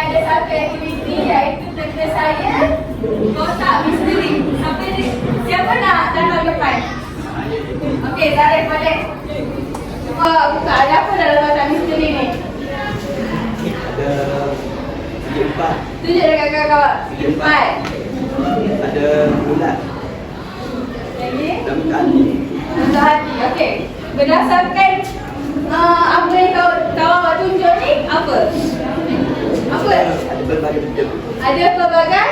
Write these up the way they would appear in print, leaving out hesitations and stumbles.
ada satu aktiviti iaitu teka saya kotak misteri. Siapa nak datang depan? Okey, Zarif boleh. Cuba buka, ada apa dalam kotak misteri ni? Ada 4. Tunjuk dekat kakak. 4. Ada bulat. Lagi? Untuk hati. Untuk hati, okey. Berdasarkan apa yang kau awak tunjuk ni, apa? Apa? Ada berbagai bentuk. Ada pelbagai?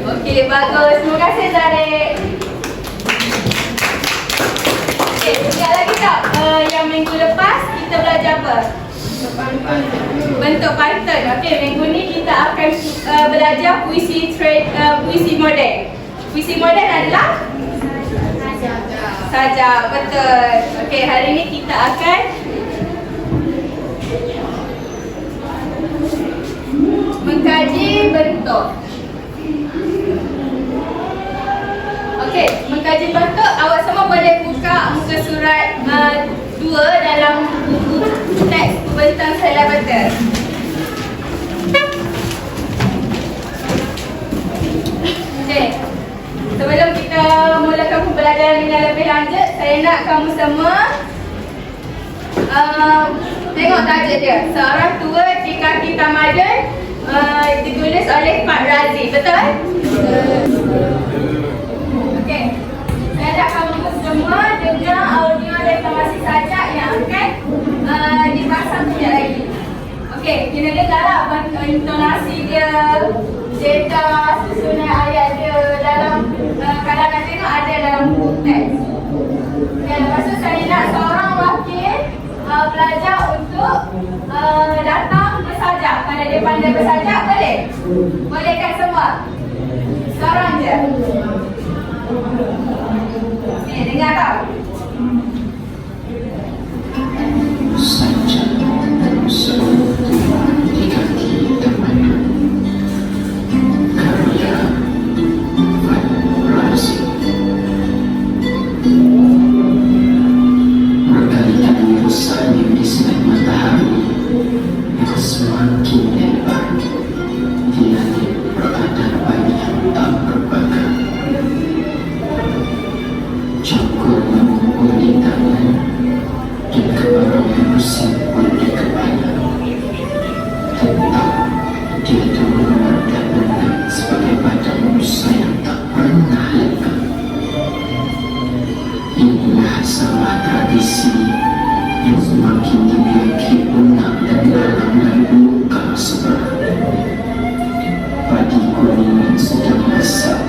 Okey, bagus. Terima kasih Zarif. Okey, ingat lagi tak? Yang minggu lepas kita belajar apa? Bentuk pantun. Okey, minggu ni kita akan belajar puisi moden. Puisi moden adalah saja, betul. Okey, hari ni kita akan mengkaji bentuk. Okey, mengkaji bentuk, awak semua boleh buka muka surat 2 dalam buku teks pembentang sela betul. Okey. Sebelum kita mulakan pembelajaran dengan lebih lanjut, saya nak kamu semua tengok tajuk dia. Seorang tua di kaki tamadun, ditulis oleh Pak Razi, betul? Okey. Saya nak kamu semua dengar audio reklamasi sajak yang akan dipasang sekejap lagi. Okey, kena dengarlah intonasi dia, cerita susunan ayat dia dalam kalau nak tengok ada dalam buku teks. Dan lepas tu saya nak seorang wakil pelajar untuk datang bersajak. Kalau dia pandai bersajak, boleh? Boleh kan semua? Seorang je. Okey, dengar tau. Sajak seorang tua di kaki tamadun, karya Pak Razi. Berkali-kali bersanding di sinar matahari yang semakin lebar, di langit berada banyak tak berbagai. Cangkur mengumpul di tangan dan kemarauan bersimpul di kepala. Tentang dia turun dan berenang sebagai badan manusia yang tak pernah lengkap. Inilah salah tradisi yang semakin dibiaki punah dan dalam dan luka sebelah. Padi kuning yang sedang masak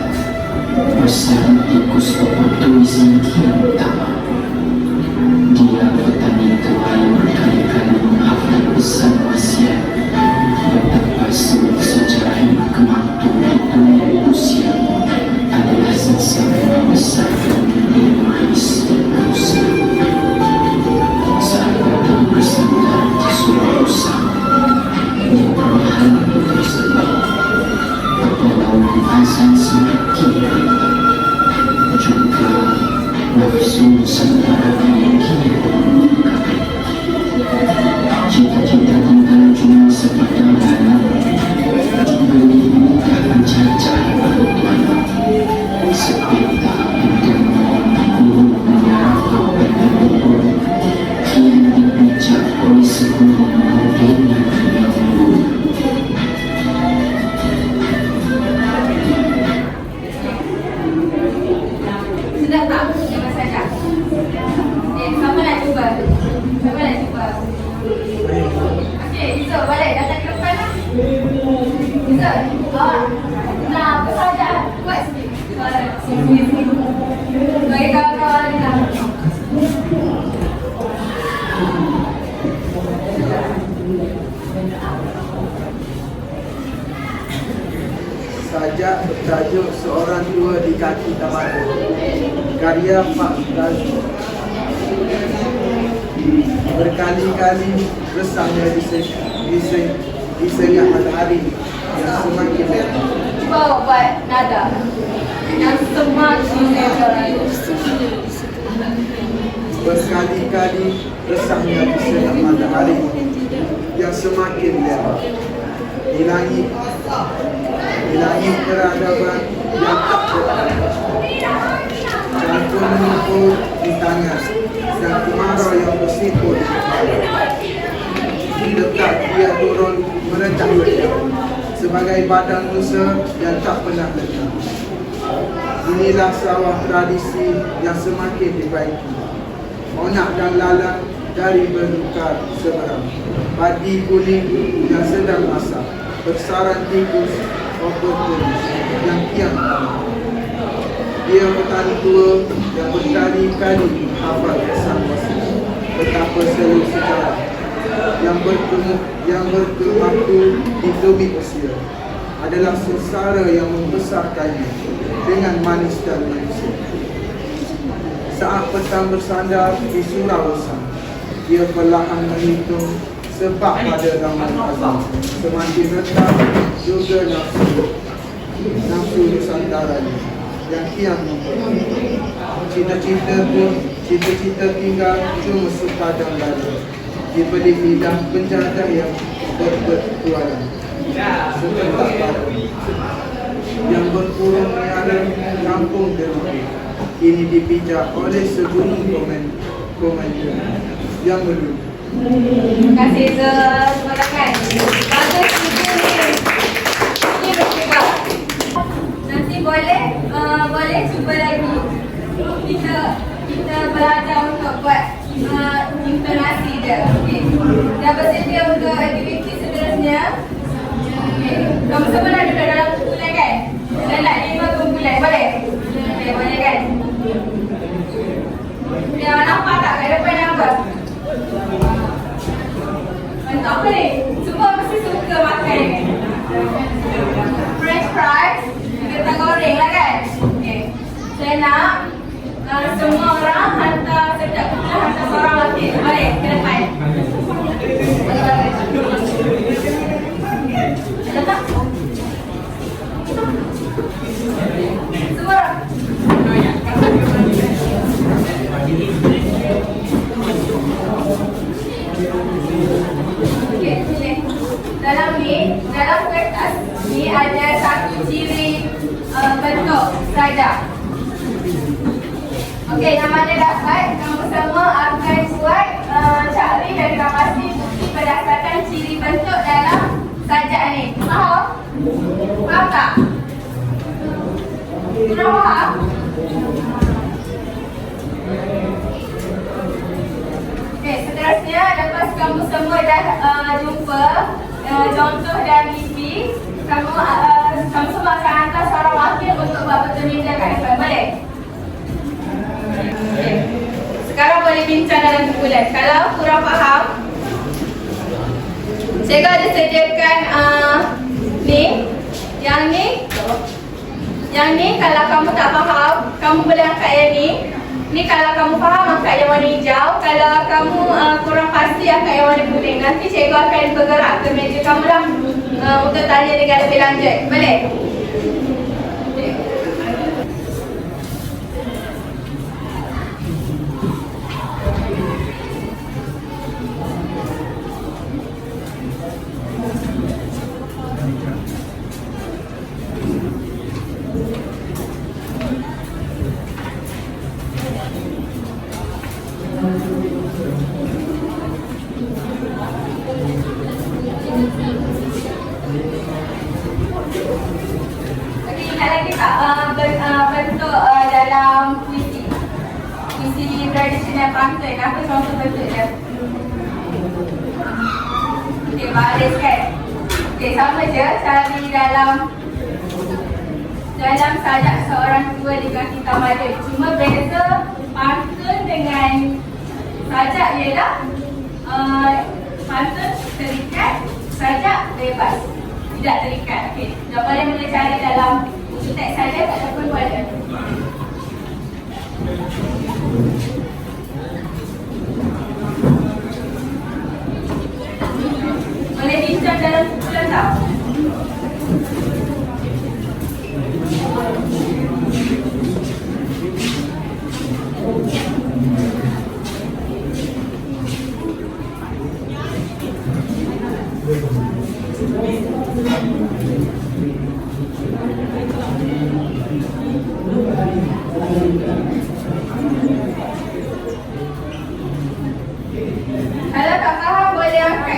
bersama tikus oportunisme kian tamak. Dia petani tua yang berkali-kali menghafal pesan wasiat yang terpasung sejarah yang kemantul di dunia usia adalah sengsara besar egois dan dosa. Saat datang bersandar di surau usang yang perlahan tersebut, pertolongan azan semakin berita. Juga nafsu sementara yang kian meningkat. Cita-cita tinggal cuma sekedar dalam beli mudah mencacah bantuan. Sepintar pintu guru menyerahkan penelitian kian dibijak oleh sebuah mungkin yang buruk. Sedap tak? Yang sajak. Siapa nak cuba? Siapa nak cuba? Okey, Izzul boleh datang ke depan lah. Izzul, nak bersajak buat sikit. Sini. Bagi kawan-kawan dengar. Sajak bertajuk Seorang Tua di Kaki Tamadun, karya Pak Razi. Berkali-kali resahnya di sengah matahari yang semakin lebar. Cuba buat nada yang semakin lebar. Berkali-kali resahnya di sengah matahari yang semakin lebar. hilangi peradaban yang tak berada. Jantung menumpul di tangan dan kemarau yang bersiput di kepala. Dekat dia turun merencah-rencah sebagai badan Musa yang tak pernah letah. Inilah sawah tradisi yang semakin dibaiki. Onak dan lalang dari bertukar seberang. Padi kuning yang sedang masak. Bersaran tikus opportunis yang kian lama. Dia petani tua yang berkali-kali hafal pesan wasiat. Betapa seru sejarah yang berkematu di tumit usia adalah sengsara yang membesarkannya dengan manis dan manusia. Saat petang bersandar di surau usang, dia perlahan menghitung sebab pada ramal azam. Semakin rendah juga nafsu nusantaranya yang kian memperkuat. Cita-cita tinggal cuma sepadang dada di belik lidah penjajah yang berpetualang. Sebentar pada yang berkurung miara kampung dermaga kini dipijak oleh segunung komentar yang menuju. Terima kasih semua rakan. Bagus ini bercuba. Nanti boleh cuba lagi. Kita belajar untuk buat intonasi dia. Okey. Dah bersedia untuk aktiviti seterusnya. Okey. Kamu semua dah duduk dalam kumpulan kan? Dalam 5 kumpulan boleh? Okey, boleh kan? Yang nampak tak kat depan apa? Apa ni? Semua mesti suka makan kan? French fries, kentang goreng lah kan? Okay. Saya nak semua orang hantar setiap kumpulan hantar seorang wakil. Boleh? Ke depan. Letak. Semua orang. Okey, sini. Dalam kertas ni ada satu ciri bentuk sajak. Okey, yang mana dapat kamu semua akan buat cari dan dapati bukti berdasarkan ciri bentuk dalam sajak ni. Faham? Faham tak? Sudah faham? Okey, seterusnya lepas kamu semua dah jumpa contoh dan mimpi, kamu semua akan hantar seorang wakil untuk buat pertemuan kat depan. Boleh? Okay. Sekarang boleh bincang dalam kumpulan. Kalau kurang faham, cikgu ada sediakan yang ni kalau kamu tak faham, kamu boleh angkat yang ni. Ni kalau kamu faham, angkat yang warna hijau. Kalau kamu kurang pasti, angkat yang warna kuning. Nanti cikgu akan bergerak ke meja kamu lah untuk tanya dengan lebih lanjut. Boleh? Bentuk dalam puisi tradisional pantun, apa contoh bentuk dia? Okey, baris kan? Okey, sama je cari dalam sajak seorang tua di kaki tamadun. Cuma beza pantun dengan sajak ialah pantun terikat, sajak bebas, tidak terikat. Okey, jawapan boleh cari dalam teks saja tak ada pun boleh. Boleh bincang dalam kumpulan tak?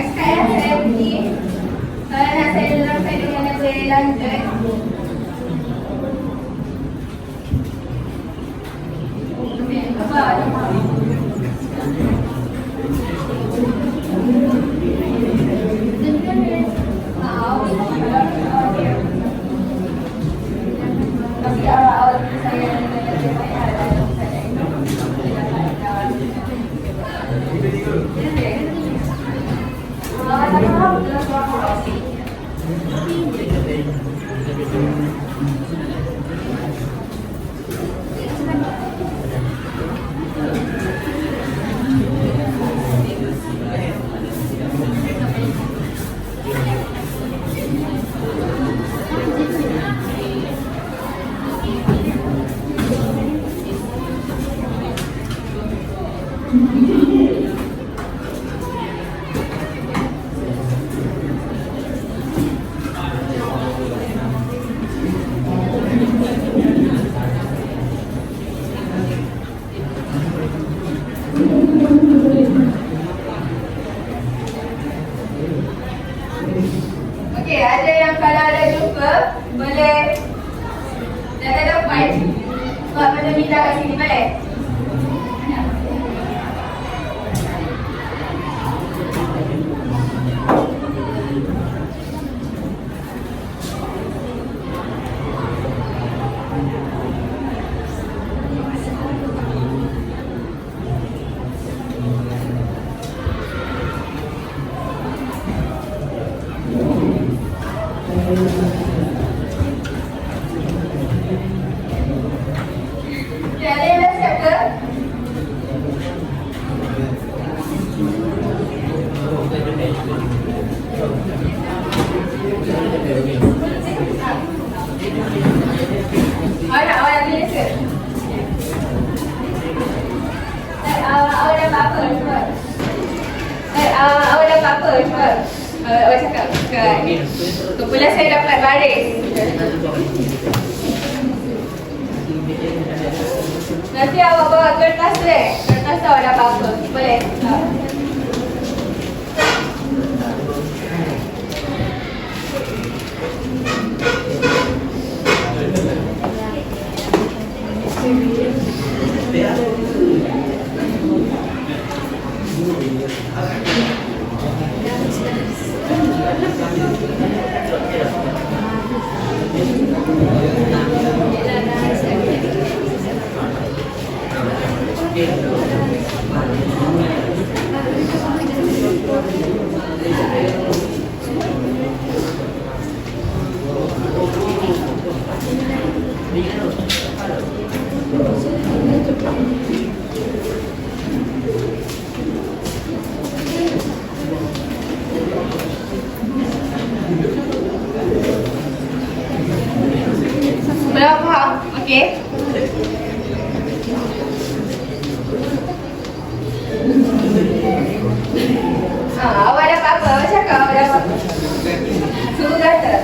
sekarang saya pergi. Nak saya dalamkan dengan lebih lanjut. Okey, ada yang kalau ada jumpa boleh dah ada dapat buat benda minta kat sini boleh? Okay, ada yang dah siap ke? Awak tulis ke? Awak dapat apa? Cuba. Awak dapat apa? Cuba. Awak cakap. Kumpulan saya dapat baris. Nanti awak bawa kertas tu kertas tu awak dapat apa? Boleh? Belum faham? Okey. Awak dapat apa? Awak cakap awak dapat apa? Suruh kata.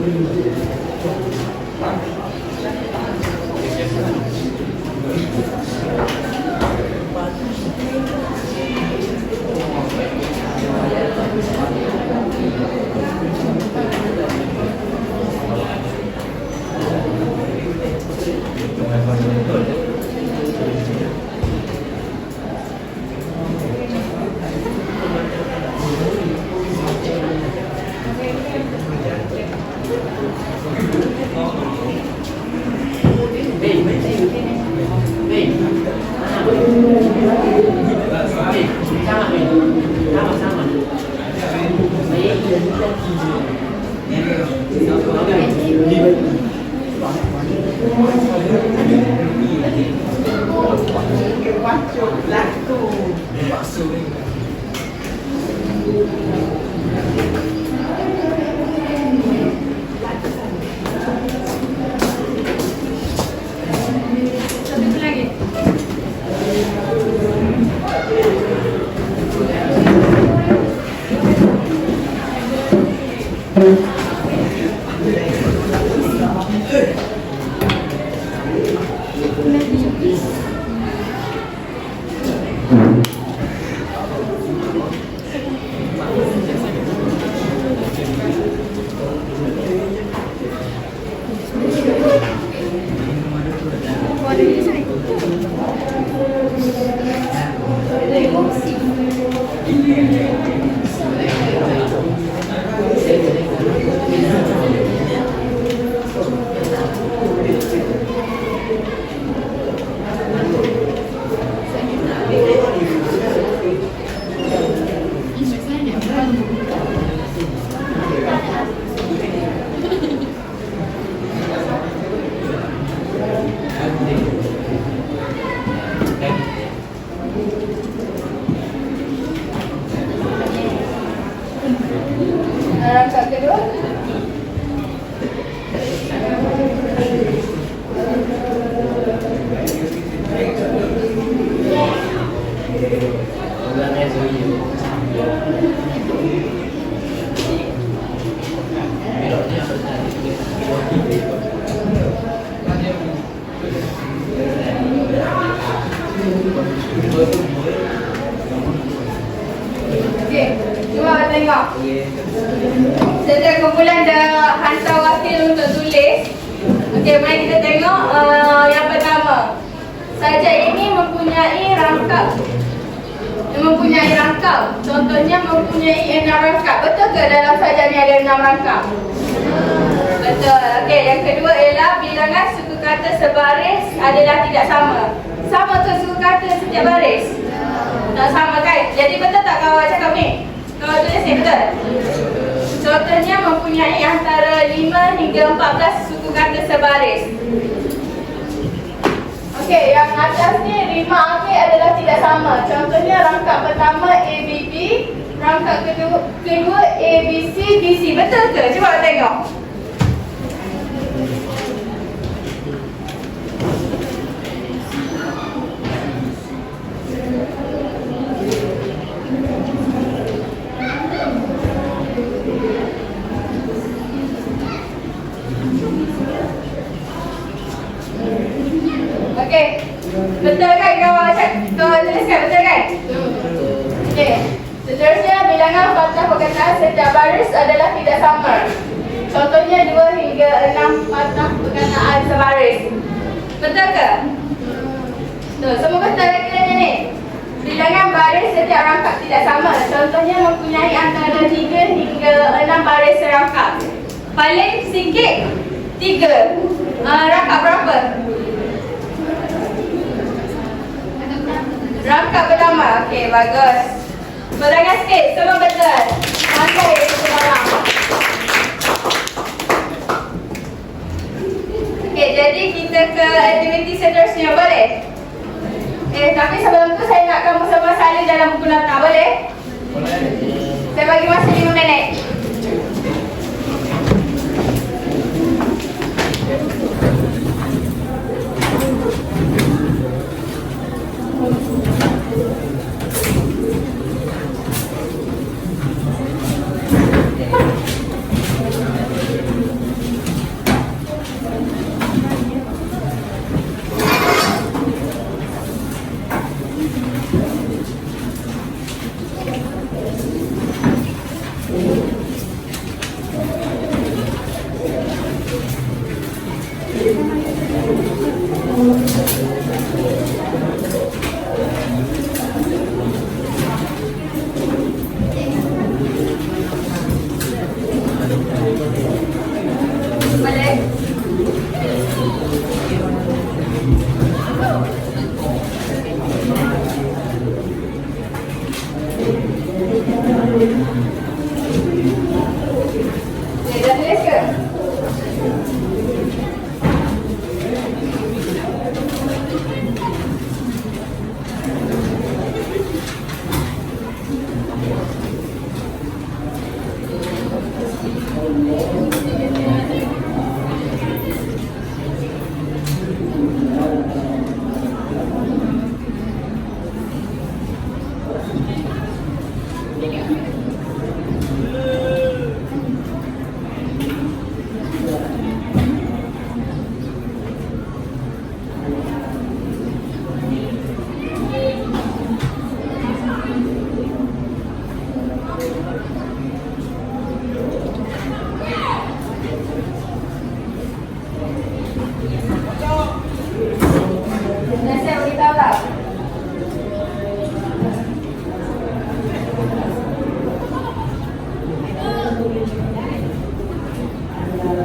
Satu lagi. Rangkap kedua. Okey, cuba tengok. Setiap kumpulan dah hantar wakil untuk tulis. Okey, mari kita tengok yang pertama. Sajak ini mempunyai rangkap. Contohnya mempunyai 6 rangkap. Betul ke dalam sajak ni ada 6 rangkap? Betul. Okey, yang kedua ialah bilangan suku kata sebaris adalah tidak sama. Sama ke suku kata setiap baris? Tak sama kan? Jadi betul tak kawan cakap ni? Kawan tulis ni betul? Contohnya mempunyai antara 5 hingga 14 suku kata sebaris. Okey, yang atas ni 5 akhir adalah tidak sama. Contohnya rangkap pertama ABB, rangkap kedua ABC, BC. Betul ke? Cuba tengok. Okey. Betul kan kawan tuliskan, betul kan? Okey. Seterusnya bilangan patah perkataan setiap baris adalah tidak sama. Contohnya 2 hingga 6 patah perkataan sebaris. Betul ke? Betul. Semua betul kiranya ni. Bilangan baris setiap rangkap tidak sama. Contohnya mempunyai antara 3 hingga 6 baris serangkap. Paling sikit 3. Rangkap berapa? Rangkap pertama. Okey, bagus. Berangan sikit, semua betul. Sampai itu barang. Okey, jadi kita ke aktiviti seterusnya, boleh? Tapi sebelum tu saya nak kamu semua salin dalam buku nota, boleh? Boleh. Saya bagi masa 5 minit. Lagi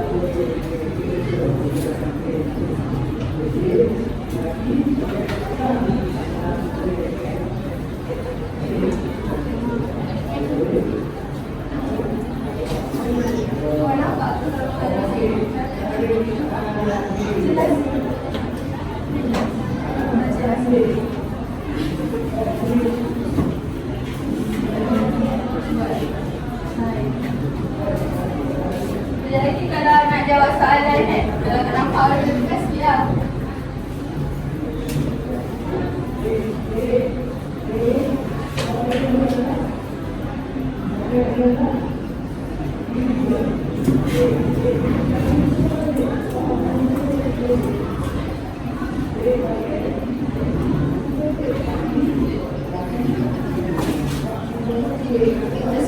kalau nak jawab soalan kan, kalau tak nampak orang tu kasi lah.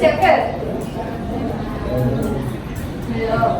Siap ke? Belum.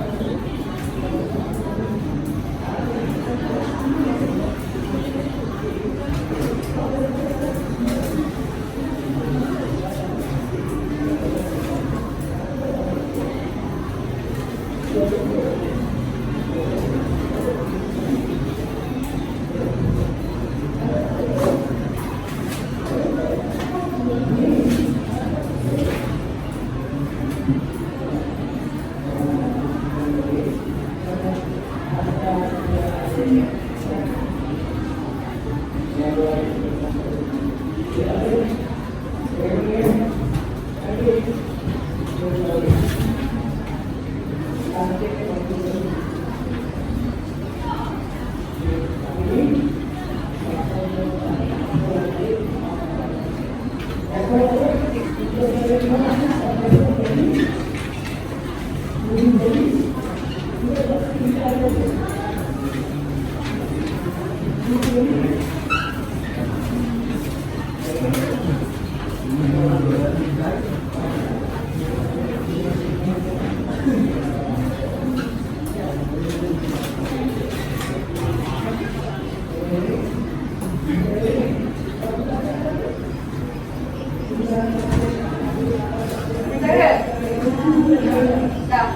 Dah.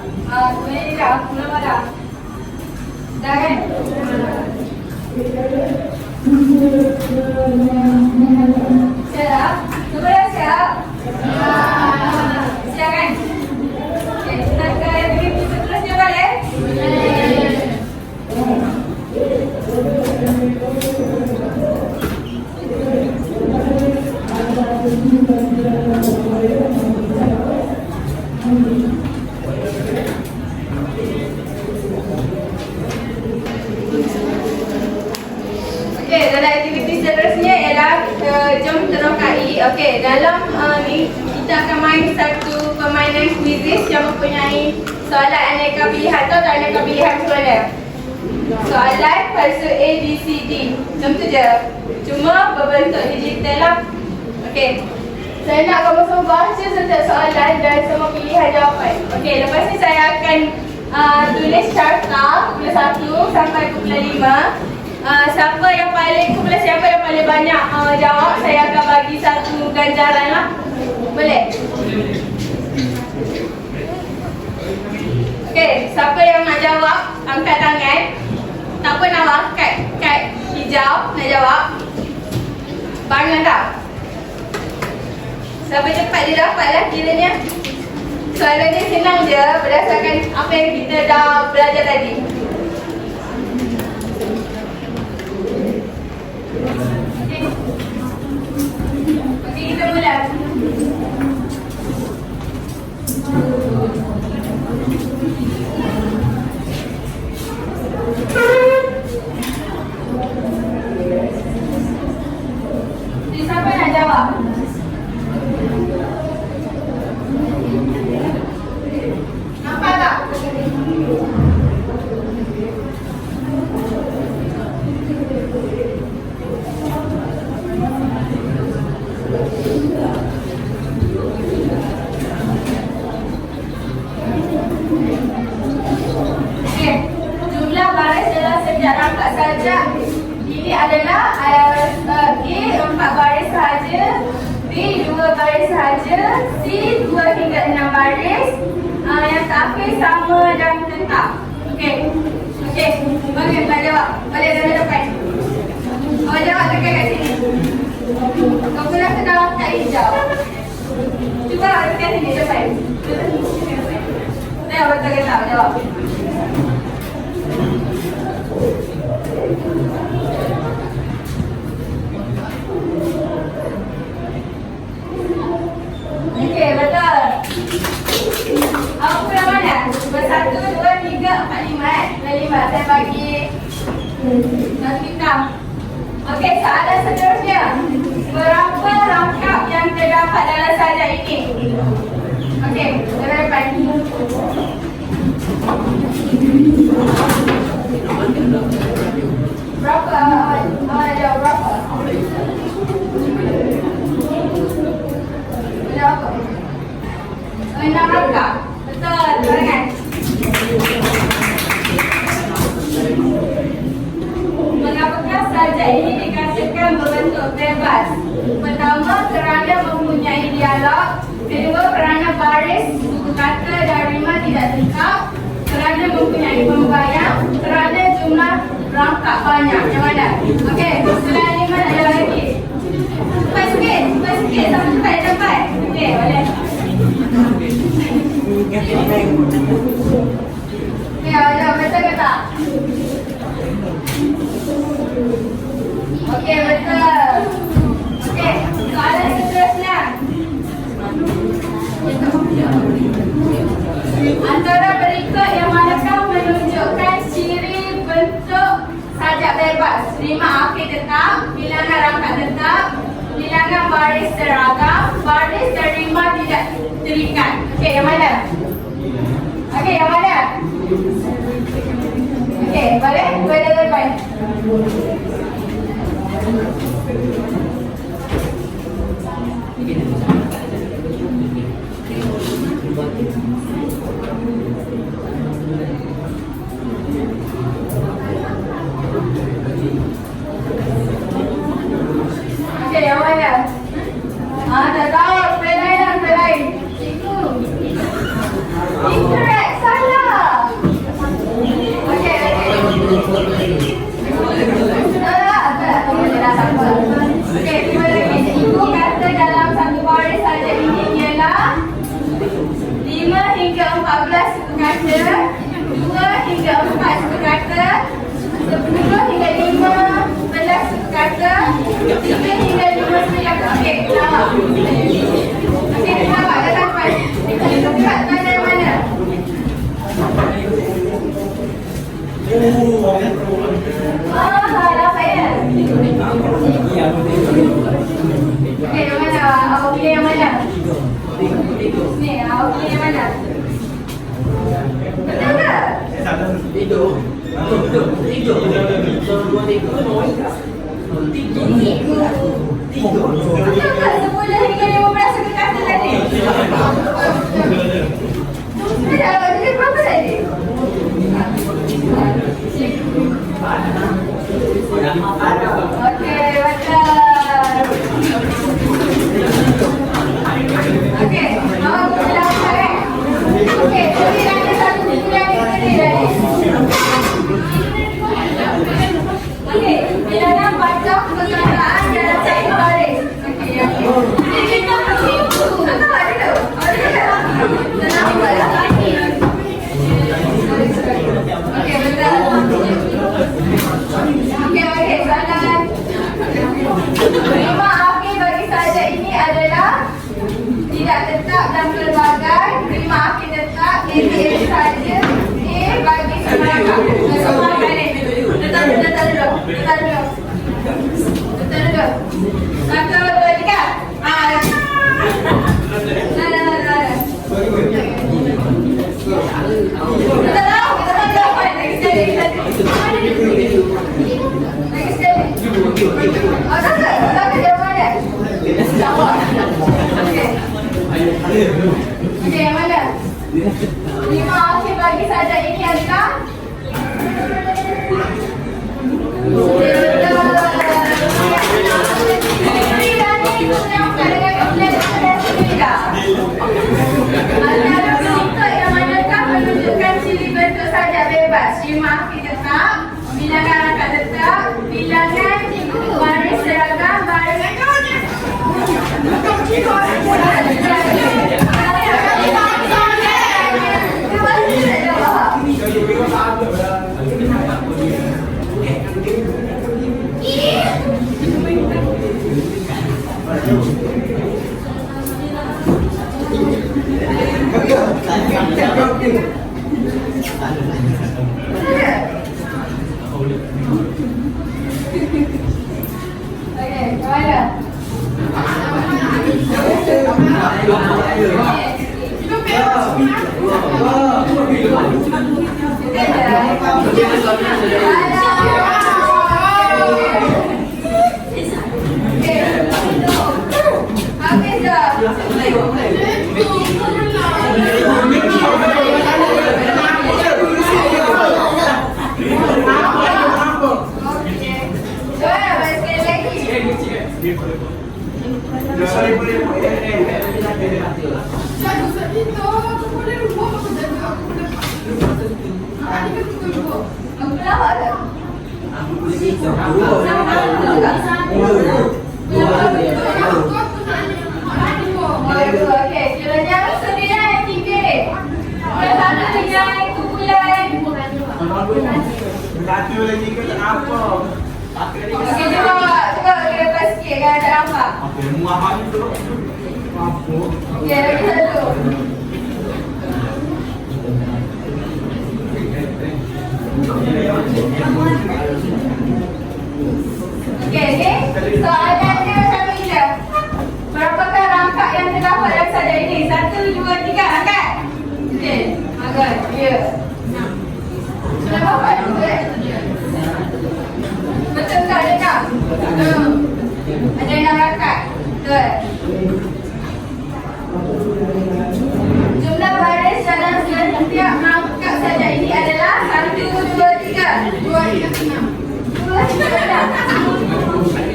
Sebenarnya ni dah. Belum dah. Dah kan? Siap dah? Semua dah siap? Siap kan? Okay, kita ke aktiviti seterusnya balik. Okey, dalam aktiviti seterusnya ialah jom terokai. Okey, dalam ni kita akan main satu permainan quizzes yang mempunyai soalan aneka pilihan. Tahu tak aneka pilihan soalan? Soalan palsu A, B, C, D. Macam tu je. Cuma berbentuk digital lah. Okey. Saya nak kamu semua baca setiap soalan dan semua pilihan jawapan. Okey, lepas ni saya akan tulis carta kumpulan 1 sampai kumpulan 5. Siapa yang paling banyak jawab, saya akan bagi satu ganjaran lah. Boleh? Okey, siapa yang nak jawab, angkat tangan. Tak apa nak awak kad hijau nak jawab. Bangun tak? Siapa cepat dia dapat lah kiranya. Soalan dia senang je berdasarkan apa yang kita dah belajar tadi. Okey, kita mula. Siapa nak jawab? Nampak tak? Okey, jumlah baris dalam setiap rangkap sajak ini adalah A 4 baris sahaja, B 2 baris sahaja, C 2 hingga 6 baris, yang terakhir sama dan tetap. betul ke tak? Jawab. Okey, betul. Aku yang mana? 1, 2, 3, 4, 5 Saya bagi kita. Okey, soalan seterusnya. Berapa rangkap yang terdapat dalam sajak ini? Okey, dari depan. Berapa? Jawab berapa? Berapa? 6 rangkap. Betul, barengan. Mengapakah sajak ini dikatakan berbentuk bebas? Pertama, kerana mempunyai dialog. Kedua, kerana baris suku kata dan rima tidak tetap. Kerana mempunyai pembayang. Kerana jumlah rangkap banyak. Yang mana? Okey, selain 5 ada lagi. Cepat sikit, sampai cepat. Okey, boleh. Ya, betul ke tak? Okey, betul. Okey, soalan seterusnya. Antara berikut yang manakah menunjukkan ciri bentuk sajak bebas? Rima akhir tetap, bilangan rangkap tetap, bilangan baris seragam, baris dan rima tidak terikat. Okey, yang mana? Okey, yang mana? Okey, boleh? Boleh depan. Okey, yang mana? Tak tahu. Pelain. Cikgu. Incorrect. Salah. Okey. Okey, terima lagi. Cikgu kata dalam satu baris saja ini ialah 5 hingga 14 suku kata, 2 hingga 4 suku kata, 10 hingga 15 suku kata, 3 hingga 5 suku kata. Okey, jawab. Okey, jawab. Dah sampai. Cepat tanya yang mana? Dah saya. Okey, yang mana? Awak pilih yang mana? Ni, awak pilih yang mana? Betul ke? Tidur. Betul ke? 10 hingga 15 suku kata tadi? Jadi berapa tadi? Okey, betul. Okey, awak bilang apa? Okey, jadi ada satu buku yang diberi tadi. Okey, bilangan baca perkataan dalam satu baris. Okey, jadi kita pergi buku. Tak ada tu. Tenang buat. Okey, betul. Okey, soalan. Rima akhir bagi sajak ini adalah tidak tetap dan pelbagai. Rima akhir tetap, A saja. A bagi semarangkap. Semarangkap ni. Letak dulu. 1, 2, 3. Kita tahu. Lagi sekali. Tak jawapan dia. Jawab. Okey. Okey, yang mana? 5 akhir bagi sajak ini adalah antara berikut yang manakah menunjukkan ciri bentuk sajak bebas? 5 akhir tetap, bilangan rangkap tetap, bilangan baris seragam, baris Okey, mana? Habis dah. Okey, kiranya sendiri yang tiga. Yang satu dengan kumpulan. Satu lagi ke tak apa. Okey, cuba lepas sikit kan tak nampak. Okey, muah tu. Apa? Okey, lagi satu. Okey. Soalan dia macam ni je. Berapakah rangkap yang terdapat dalam saja ini? 1, 2, 3, angkat. Okey, bagus. Ya. Sudah dapat juga. Betul tak ada tak? Betul. Ada 6 rangkap. Betul. Jumlah baris dalam setiap rangkap saja ini adalah 1, 2, 3. 2, 3, 6. 2, 3, 6.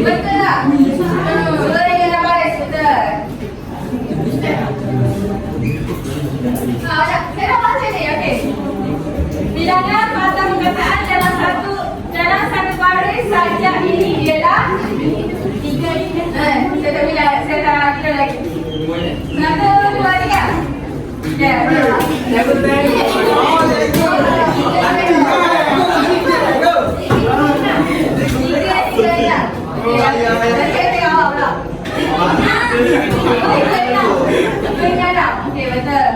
Betul tak? Betul yang dalam baris. Betul. Saya dah baca ni. Okey. Bilangan kata perkataan dalam satu baris saja ini ialah 3. Saya tak bilang. Saya tak kira lagi. 1, 2, 3. Ya. Okey, betul.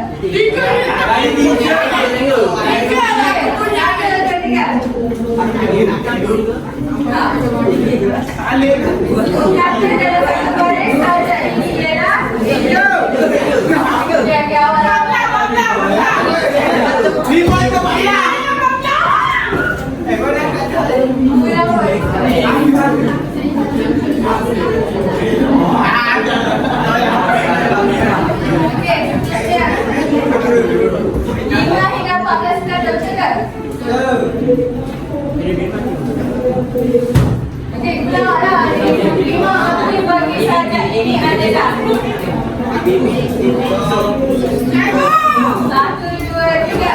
Okey, pulanglah. 5 bagi saja ini adalah 1, 2, 3.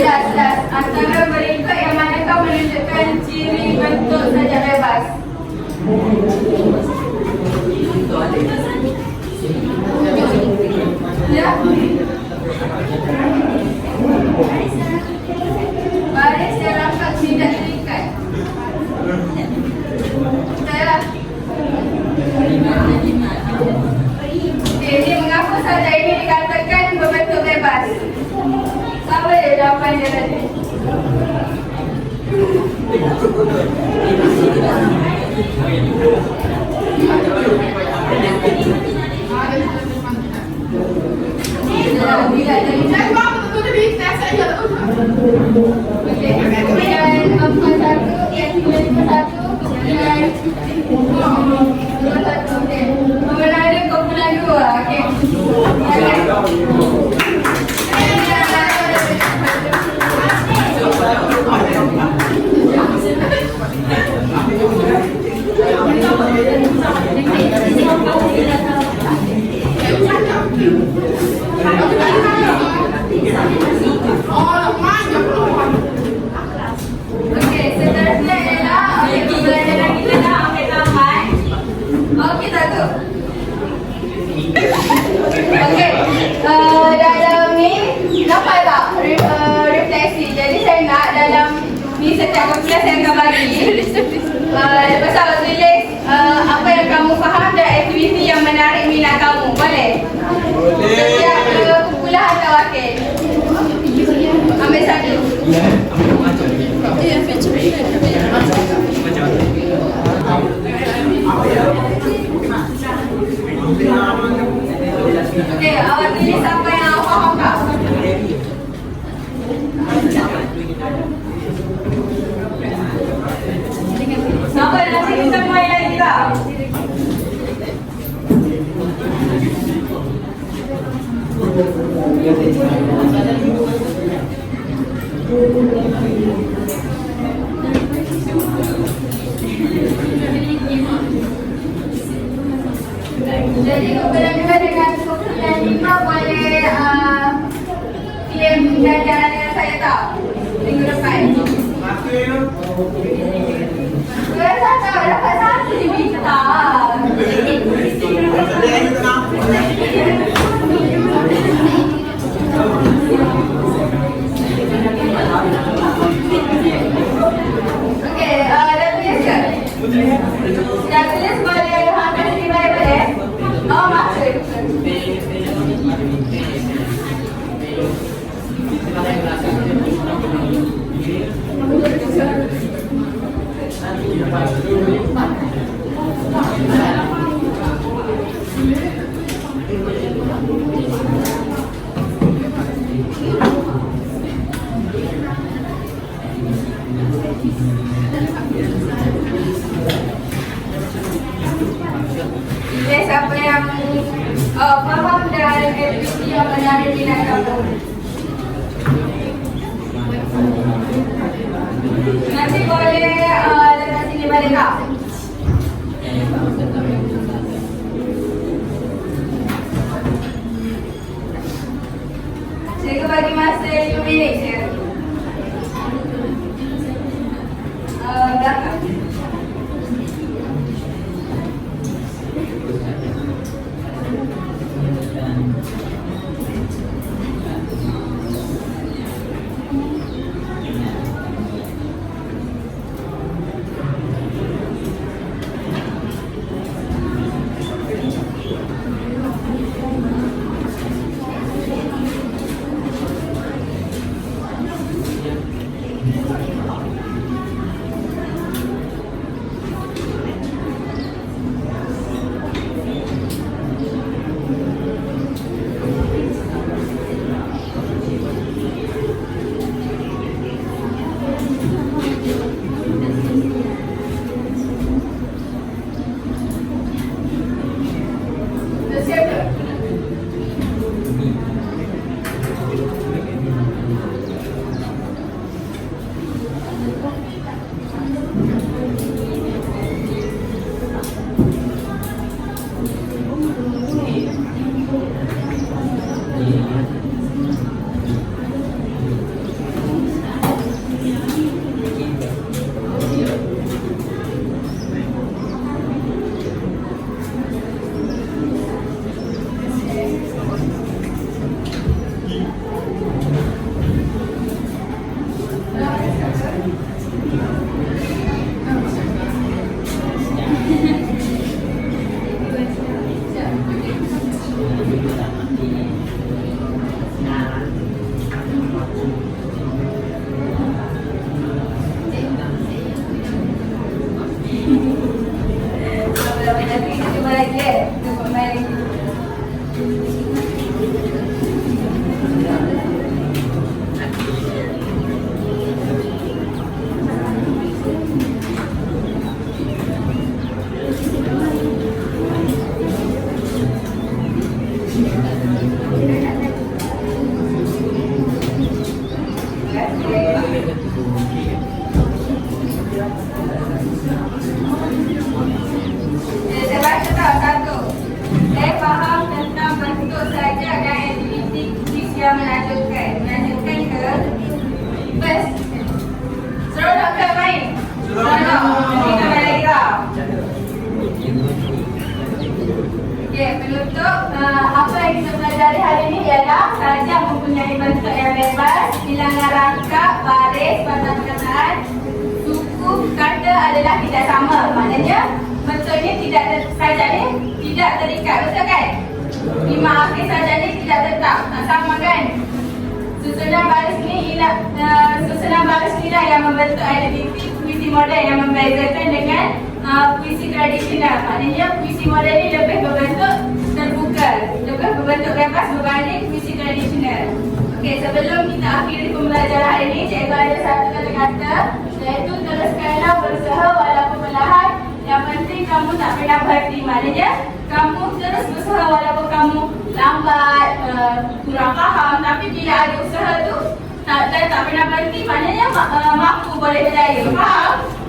Last. Antara berikut yang manakah menunjukkan ciri bentuk sajak bebas? Ya. Baris yang rapat tidak terikat. Saya. Ini mengapa sajak ini dikatakan berbentuk bebas? Apa dia jawapan dia tadi? Okey, kemudian 41, yang 51, kemudian 21, okey. Kemudian ada kumpulan 2, okey. Okey, seterusnya ialah tau. Jadi kebenaran dengan soalan 5 boleh claim ganjaran dengan saya tau minggu depan. Saya tak tahu dapat satu je bintang. Okey, dah tulis ke? Dah tulis boleh hantar email boleh? Oh, maksud. Jadi siapa yang faham dan aktiviti yang menarik minat kamu, nanti boleh letak sini balik kau. Saya bagi masa 5 minit je. Belakang. Yang melanjutkan ke first. Seronok ke main? Seronok. Kita main lagi tau. Okey, penutup apa yang kita pelajari hari ini ialah sajak mempunyai bentuk yang bebas, bilangan rangkap, baris, batang perkataan, suku kata adalah tidak sama. Maknanya bentuknya sajak ni tidak terikat, betul kan? Lima akhir sajak ni tidak tetap, tak sama kan? Susunan baris ni lah yang membentuk identiti puisi moden yang membezakan dengan puisi tradisional. Maknanya puisi moden ni lebih berbentuk terbuka, lebih berbentuk bebas berbanding puisi tradisional. Okey, sebelum kita akhiri pembelajaran hari ini, cikgu ada satu kata-kata, iaitu teruskanlah berusaha walaupun perlahan. Yang penting kamu tak pernah berhenti. Maknanya kamu terus berusaha walaupun kamu lambat, kurang faham. Tapi bila ada usaha tu dan tak pernah berhenti, maknanya mampu boleh berjaya. Faham?